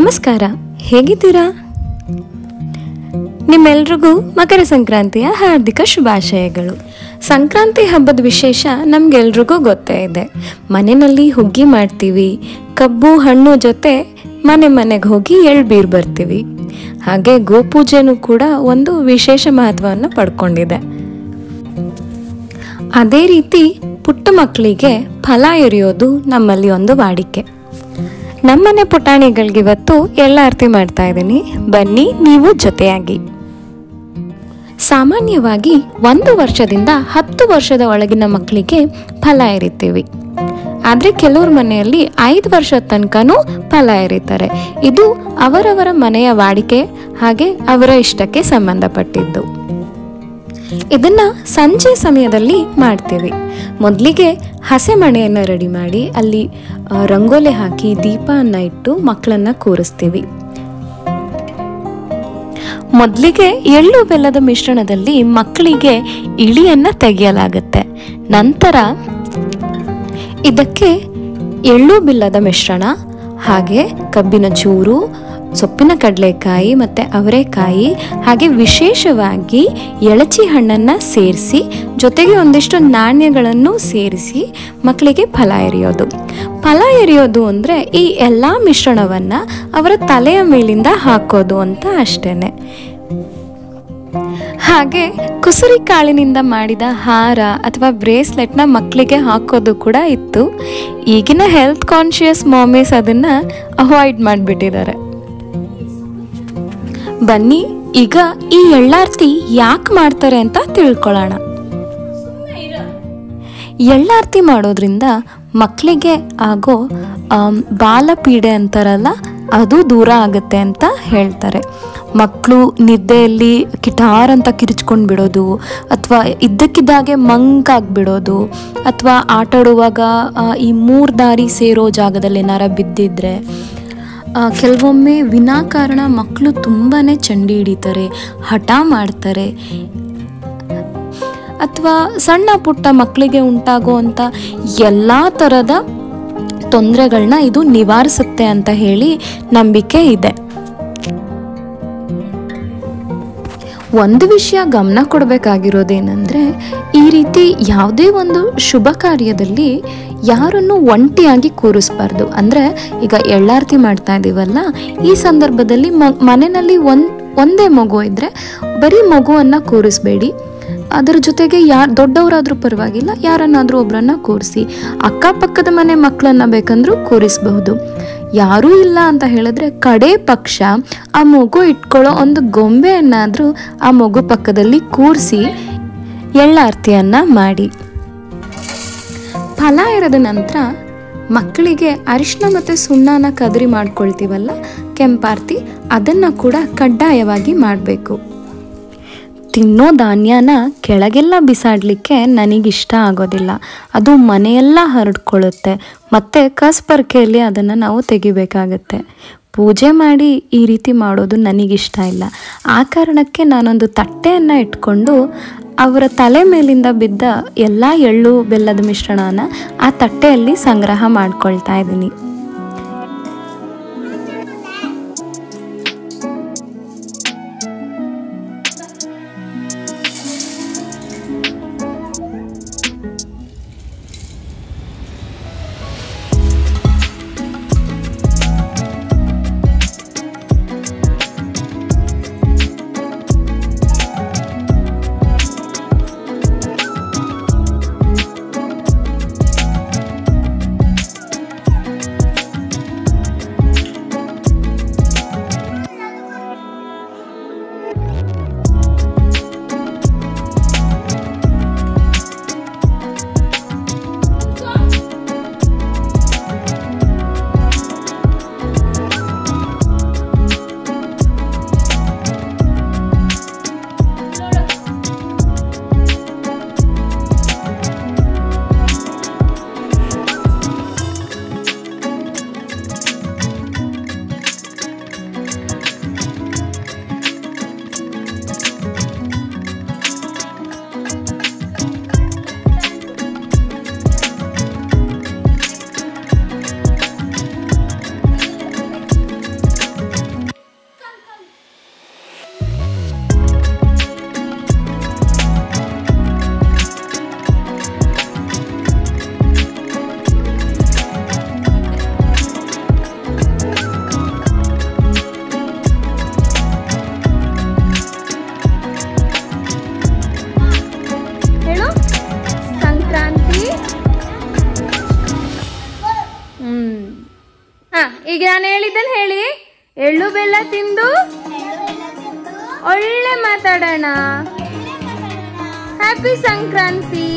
ನಮಸ್ಕಾರ, ಹೇಗಿದ್ದೀರಾ? ನಿಮ್ಮೆಲ್ರಿಗೂ ಮಕರ ಸಂಕ್ರಾಂತಿಯ ಹಾರ್ದಿಕ ಶುಭಾಶಯಗಳು. ಸಂಕ್ರಾಂತಿ ಹಬ್ಬದ ವಿಶೇಷ ನಮಗೆಲ್ರಿಗೂ ಗೊತ್ತೇ ಇದೆ. ಮನೆಯಲ್ಲಿ ಹುಗ್ಗಿ ಮಾಡ್ತೀವಿ, ಕಬ್ಬು ಹಣ್ಣು ಜೊತೆ ಮನೆ ಮನೆಗೆ ಹೋಗಿ ಎಳ್ಬೀರು ಬರ್ತೀವಿ. ಹಾಗೆ ಗೋಪೂಜೆನೂ ಕೂಡ ಒಂದು ವಿಶೇಷ ಮಹತ್ವವನ್ನು ಪಡ್ಕೊಂಡಿದೆ. ಅದೇ ರೀತಿ ಪುಟ್ಟ ಮಕ್ಕಳಿಗೆ ಫಲ ಎರೆಯೋದು ನಮ್ಮಲ್ಲಿ ಒಂದು ವಾಡಿಕೆ. ನಮ್ಮನೆ ಪುಟಾಣಿಗಳಿಗಿವತ್ತು ಎಳ್ಳಾರತಿ ಮಾಡ್ತಾ ಇದ್ದೀನಿ, ಬನ್ನಿ ನೀವು ಜೊತೆಯಾಗಿ. ಸಾಮಾನ್ಯವಾಗಿ 1 ವರ್ಷದಿಂದ 10 ವರ್ಷದ ಒಳಗಿನ ಮಕ್ಕಳಿಗೆ ಫಲ ಎರಿತೀವಿ. ಆದರೆ ಕೆಲವ್ರ ಮನೆಯಲ್ಲಿ 5 ವರ್ಷದ ತನಕನೂ ಫಲ ಎರಿತಾರೆ. ಇದು ಅವರವರ ಮನೆಯ ವಾಡಿಕೆ, ಹಾಗೆ ಅವರ ಇಷ್ಟಕ್ಕೆ ಸಂಬಂಧಪಟ್ಟಿದ್ದು. ಇದನ್ನ ಸಂಜೆ ಸಮಯದಲ್ಲಿ ಮಾಡ್ತೀವಿ. ಮೊದಲಿಗೆ ಹಸೆ ಮಣೆಯನ್ನು ರೆಡಿ ಮಾಡಿ ಅಲ್ಲಿ ರಂಗೋಲಿ ಹಾಕಿ ದೀಪವನ್ನು ಇಟ್ಟು ಮಕ್ಕಳನ್ನ ಕೂರಿಸ್ತೀವಿ. ಮೊದಲಿಗೆ ಎಳ್ಳು ಬೆಲ್ಲದ ಮಿಶ್ರಣದಲ್ಲಿ ಮಕ್ಕಳಿಗೆ ಇಳಿಯನ್ನ ತೆಗೆಯಲಾಗುತ್ತೆ. ನಂತರ ಇದಕ್ಕೆ ಎಳ್ಳು ಬೆಲ್ಲದ ಮಿಶ್ರಣ, ಹಾಗೆ ಕಬ್ಬಿನ ಚೂರು, ಸೊಪ್ಪಿನ ಕಡಲೆಕಾಯಿ ಮತ್ತು ಅವರೆಕಾಯಿ, ಹಾಗೆ ವಿಶೇಷವಾಗಿ ಎಳಚಿ ಹಣ್ಣನ್ನು ಸೇರಿಸಿ ಜೊತೆಗೆ ಒಂದಿಷ್ಟು ನಾಣ್ಯಗಳನ್ನು ಸೇರಿಸಿ ಮಕ್ಕಳಿಗೆ ಫಲ ಎರೆಯೋದು. ಫಲ ಎರೆಯೋದು ಅಂದರೆ ಈ ಎಲ್ಲ ಮಿಶ್ರಣವನ್ನು ಅವರ ತಲೆಯ ಮೇಲಿಂದ ಹಾಕೋದು ಅಂತ ಅಷ್ಟೇ. ಹಾಗೆ ಕುಸುರಿ ಕಾಳಿನಿಂದ ಮಾಡಿದ ಹಾರ ಅಥವಾ ಬ್ರೇಸ್ಲೆಟ್ನ ಮಕ್ಕಳಿಗೆ ಹಾಕೋದು ಕೂಡ ಇತ್ತು. ಈಗಿನ ಹೆಲ್ತ್ ಕಾನ್ಷಿಯಸ್ ಮಾಮೀಸ್ ಅದನ್ನು ಅವಾಯ್ಡ್ ಮಾಡಿಬಿಟ್ಟಿದ್ದಾರೆ. ಬನ್ನಿ ಈಗ ಈ ಎಳ್ಳಾರ್ತಿ ಯಾಕೆ ಮಾಡ್ತಾರೆ ಅಂತ ತಿಳ್ಕೊಳ್ಳೋಣ. ಎಳ್ಳಾರ್ತಿ ಮಾಡೋದ್ರಿಂದ ಮಕ್ಕಳಿಗೆ ಆಗೋ ಬಾಲಪೀಡೆ ಅಂತಾರಲ್ಲ, ಅದು ದೂರ ಆಗುತ್ತೆ ಅಂತ ಹೇಳ್ತಾರೆ. ಮಕ್ಕಳು ನಿದ್ದೆಯಲ್ಲಿ ಕಿಟಾರ್ ಅಂತ ಕಿರಿಚ್ಕೊಂಡು ಬಿಡೋದು, ಅಥವಾ ಇದ್ದಕ್ಕಿದ್ದಾಗೆ ಮಂಕಾಗ್ಬಿಡೋದು, ಅಥವಾ ಆಟಾಡುವಾಗ ಈ 3 ದಾರಿ ಸೇರೋ ಜಾಗದಲ್ಲಿ ಏನಾರ ಬಿದ್ದಿದ್ರೆ, ಕೆಲವೊಮ್ಮೆ ವಿನಾಕಾರಣ ಮಕ್ಕಳು ತುಂಬಾ ಚಂಡಿ ಹಿಡಿತಾರೆ, ಹಠ ಮಾಡ್ತಾರೆ, ಅಥವಾ ಸಣ್ಣ ಪುಟ್ಟ ಮಕ್ಕಳಿಗೆ ಉಂಟಾಗುವಂಥ ಎಲ್ಲ ಥರದ ತೊಂದರೆಗಳನ್ನ ಇದು ನಿವಾರಿಸುತ್ತೆ ಅಂತ ಹೇಳಿ ನಂಬಿಕೆ ಇದೆ. ಒಂದು ವಿಷಯ ಗಮನ ಕೊಡಬೇಕಾಗಿರೋದೇನೆಂದರೆ, ಈ ರೀತಿ ಯಾವುದೇ ಒಂದು ಶುಭ ಕಾರ್ಯದಲ್ಲಿ ಯಾರನ್ನು ಒಂಟಿಯಾಗಿ ಕೂರಿಸ್ಬಾರ್ದು. ಅಂದರೆ ಈಗ ಎಳ್ಳಾರತಿ ಮಾಡ್ತಾ ಇದ್ದೀವಲ್ಲ, ಈ ಸಂದರ್ಭದಲ್ಲಿ ಮನೆಯಲ್ಲಿ ಒಂದೇ ಮಗು ಇದ್ದರೆ ಬರೀ ಮಗುವನ್ನು ಕೂರಿಸ್ಬೇಡಿ. ಅದರ ಜೊತೆಗೆ ದೊಡ್ಡವರಾದರೂ ಪರವಾಗಿಲ್ಲ, ಯಾರನ್ನಾದರೂ ಒಬ್ಬರನ್ನ ಕೂರಿಸಿ. ಅಕ್ಕಪಕ್ಕದ ಮನೆ ಮಕ್ಕಳನ್ನ ಬೇಕಂದ್ರೂ ಕೂರಿಸಬಹುದು. ಯಾರೂ ಇಲ್ಲ ಅಂತ ಹೇಳಿದ್ರೆ ಕಡೆ ಪಕ್ಷ ಆ ಮಗು ಇಟ್ಕೊಳ್ಳೋ ಒಂದು ಗೊಂಬೆಯನ್ನಾದರೂ ಆ ಮಗು ಪಕ್ಕದಲ್ಲಿ ಕೂರಿಸಿ ಎಳ್ಳಾರತಿಯನ್ನು ಮಾಡಿ. ಫಲ ಎರೆದ ನಂತರ ಮಕ್ಕಳಿಗೆ ಅರಿಶಿನ ಮತ್ತು ಸುಣ್ಣನ ಕದರಿ ಮಾಡ್ಕೊಳ್ತೀವಲ್ಲ, ಕೆಂಪಾರತಿ, ಅದನ್ನು ಕೂಡ ಕಡ್ಡಾಯವಾಗಿ ಮಾಡಬೇಕು. ತಿನ್ನೋ ಧಾನ್ಯನ ಕೆಳಗೆಲ್ಲ ಬಿಸಾಡಲಿಕ್ಕೆ ನನಗಿಷ್ಟ ಆಗೋದಿಲ್ಲ. ಅದು ಮನೆಯೆಲ್ಲ ಹರಡ್ಕೊಳ್ಳುತ್ತೆ, ಮತ್ತು ಕಸಬರ್ಕೆಯಲ್ಲಿ ಅದನ್ನು ನಾವು ತೆಗಿಬೇಕಾಗತ್ತೆ. ಪೂಜೆ ಮಾಡಿ ಈ ರೀತಿ ಮಾಡೋದು ನನಗಿಷ್ಟ ಇಲ್ಲ. ಆ ಕಾರಣಕ್ಕೆ ನಾನೊಂದು ತಟ್ಟೆಯನ್ನು ಇಟ್ಕೊಂಡು ಅವರ ತಲೆ ಮೇಲಿಂದ ಬಿದ್ದ ಎಲ್ಲ ಎಳ್ಳು ಬೆಲ್ಲದ ಮಿಶ್ರಣನ ಆ ತಟ್ಟೆಯಲ್ಲಿ ಸಂಗ್ರಹ ಮಾಡ್ಕೊಳ್ತಾ ಇದ್ದೀನಿ. ಹೇಳಿದ್ದನ್ನು ಹೇಳಿ. ಎಳ್ಳು ಬೆಲ್ಲ ತಿಂದು ಒಳ್ಳೆ ಮಾತಾಡೋಣ. ಹ್ಯಾಪಿ ಸಂಕ್ರಾಂತಿ.